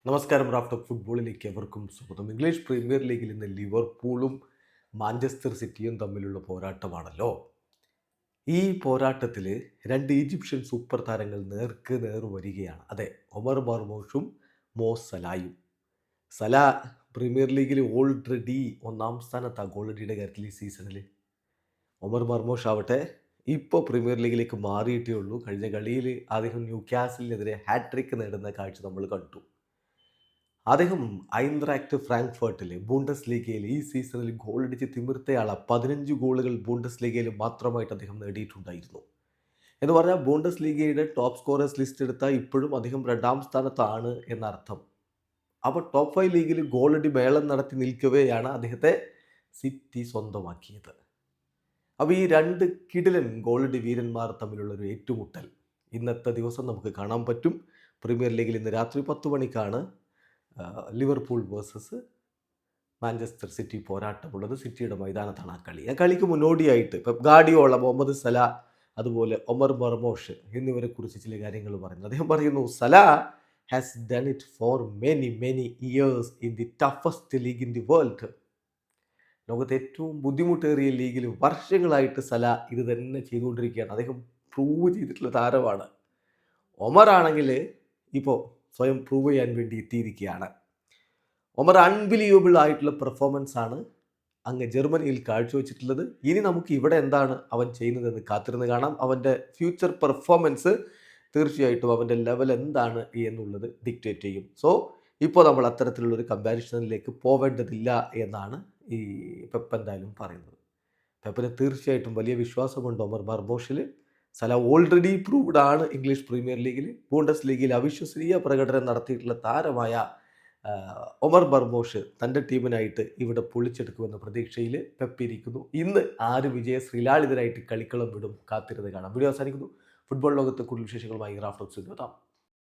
നമസ്കാരം. റാഫ്റ്റർ ഫുട്ബോളിലേക്ക് എവർക്കും സ്വാഗതം. ഇംഗ്ലീഷ് പ്രീമിയർ ലീഗിൽ ഇന്ന് ലിവർപൂളും മാഞ്ചസ്റ്റർ സിറ്റിയും തമ്മിലുള്ള പോരാട്ടമാണല്ലോ. ഈ പോരാട്ടത്തിൽ രണ്ട് ഈജിപ്ഷ്യൻ സൂപ്പർ താരങ്ങൾ നേർക്ക് നേർ വരികയാണ്. അതെ, ഒമർ മർമൂഷും മോ സലായും. സല പ്രീമിയർ ലീഗിൽ ഓൾറെഡി ഒന്നാം സ്ഥാനത്താണ് ഗോളടിയുടെ കാര്യത്തിൽ ഈ സീസണിൽ. ഒമർ മർമൂഷ് ആവട്ടെ ഇപ്പോൾ പ്രീമിയർ ലീഗിലേക്ക് മാറിയിട്ടേ ഉള്ളൂ. കഴിഞ്ഞ കളിയിൽ അദ്ദേഹം ന്യൂ കാസലിനെതിരെ ഹാട്രിക്ക് നേടുന്ന കാഴ്ച നമ്മൾ കണ്ടു. അദ്ദേഹം ഐൻട്രാക്ട് ഫ്രാങ്ക്ഫർട്ടിൽ ബൂണ്ടസ് ലീഗയിൽ ഈ സീസണിൽ ഗോളടിച്ച് തിമിർത്തയാള 15 ഗോളുകൾ ബൂണ്ടസ് ലീഗയിൽ മാത്രമായിട്ട് അദ്ദേഹം നേടിയിട്ടുണ്ടായിരുന്നു. എന്ന് പറഞ്ഞാൽ ബൂണ്ടസ് ലീഗയുടെ ടോപ്പ് സ്കോറേഴ്സ് ലിസ്റ്റ് എടുത്താൽ ഇപ്പോഴും അദ്ദേഹം 2ാം സ്ഥാനത്താണ് എന്നർത്ഥം. അപ്പോൾ ടോപ്പ് 5 ലീഗിൽ ഗോളടി മേളം നടത്തി നിൽക്കവെയാണ് അദ്ദേഹത്തെ സിറ്റി സ്വന്തമാക്കിയത്. അപ്പോൾ ഈ രണ്ട് കിടിലൻ ഗോളടി വീരന്മാർ തമ്മിലുള്ളൊരു ഏറ്റുമുട്ടൽ ഇന്നത്തെ ദിവസം നമുക്ക് കാണാൻ പറ്റും. പ്രീമിയർ ലീഗിൽ ഇന്ന് രാത്രി 10 മണിക്കാണ് ലിവർപൂൾ വേഴ്സസ് മാഞ്ചസ്റ്റർ സിറ്റി പോരാട്ടമുള്ളത്. സിറ്റിയുടെ മൈതാനത്താണ് ആ കളി. ആ കളിക്ക് മുന്നോടിയായിട്ട് ഇപ്പം ഗാർഡിയോള, മുഹമ്മദ് സല, അതുപോലെ ഒമർ മർമൂഷ് എന്നിവരെ കുറിച്ച് ചില കാര്യങ്ങൾ പറയുന്നു. അദ്ദേഹം പറയുന്നു, Salah has done it for many years in the toughest league in the world. ലോകത്തെ ഏറ്റവും ബുദ്ധിമുട്ടേറിയ ലീഗിൽ വർഷങ്ങളായിട്ട് സല ഇത് തന്നെ ചെയ്തുകൊണ്ടിരിക്കുകയാണ്. അദ്ദേഹം പ്രൂവ് ചെയ്തിട്ടുള്ള താരമാണ്. ഒമർ ആണെങ്കിൽ ഇപ്പോൾ സ്വയം പ്രൂവ് ചെയ്യാൻ വേണ്ടി എത്തിയിരിക്കുകയാണ്. ഒമർ അൺബിലീവബിൾ ആയിട്ടുള്ള പെർഫോമൻസ് ആണ് അങ്ങ് ജർമ്മനിയിൽ കാഴ്ചവെച്ചിട്ടുള്ളത്. ഇനി നമുക്ക് ഇവിടെ എന്താണ് അവൻ ചെയ്യുന്നതെന്ന് കാത്തിരുന്ന് കാണാം. അവൻ്റെ ഫ്യൂച്ചർ പെർഫോമൻസ് തീർച്ചയായിട്ടും അവൻ്റെ ലെവൽ എന്താണ് എന്നുള്ളത് ഡിക്റ്റേറ്റ് ചെയ്യും. സോ ഇപ്പോൾ നമ്മൾ അത്തരത്തിലുള്ളൊരു കമ്പാരിസണിലേക്ക് പോവേണ്ടതില്ല എന്നാണ് ഈ പെപ്പ് എന്തായാലും പറയുന്നത്. പെപ്പിന് തീർച്ചയായിട്ടും വലിയ വിശ്വാസമുണ്ട് ഒമർ മർമൂഷിൽ. സല ഓൾറെഡി പ്രൂവ്ഡ് ആണ് ഇംഗ്ലീഷ് പ്രീമിയർ ലീഗിൽ. ബൂണ്ടസ് ലീഗിൽ അവിശ്വസനീയ പ്രകടനം നടത്തിയിട്ടുള്ള താരമായ ഒമർ മർമൂഷ് തൻ്റെ ടീമിനായിട്ട് ഇവിടെ പൊളിച്ചെടുക്കുമെന്ന പ്രതീക്ഷയിൽ പെപ്പിരിക്കുന്നു. ഇന്ന് ആര് വിജയ ശ്രീലാളിതരായിട്ട് കളിക്കളം വിടും, കാത്തിരുന്ന് കാണാം. വീഡിയോ അവസാനിക്കുന്നു. ഫുട്ബോൾ ലോകത്തെ കൂടുതൽ വിശേഷങ്ങളുമായി റാഫ്റ്റോക്സ് എത്താം.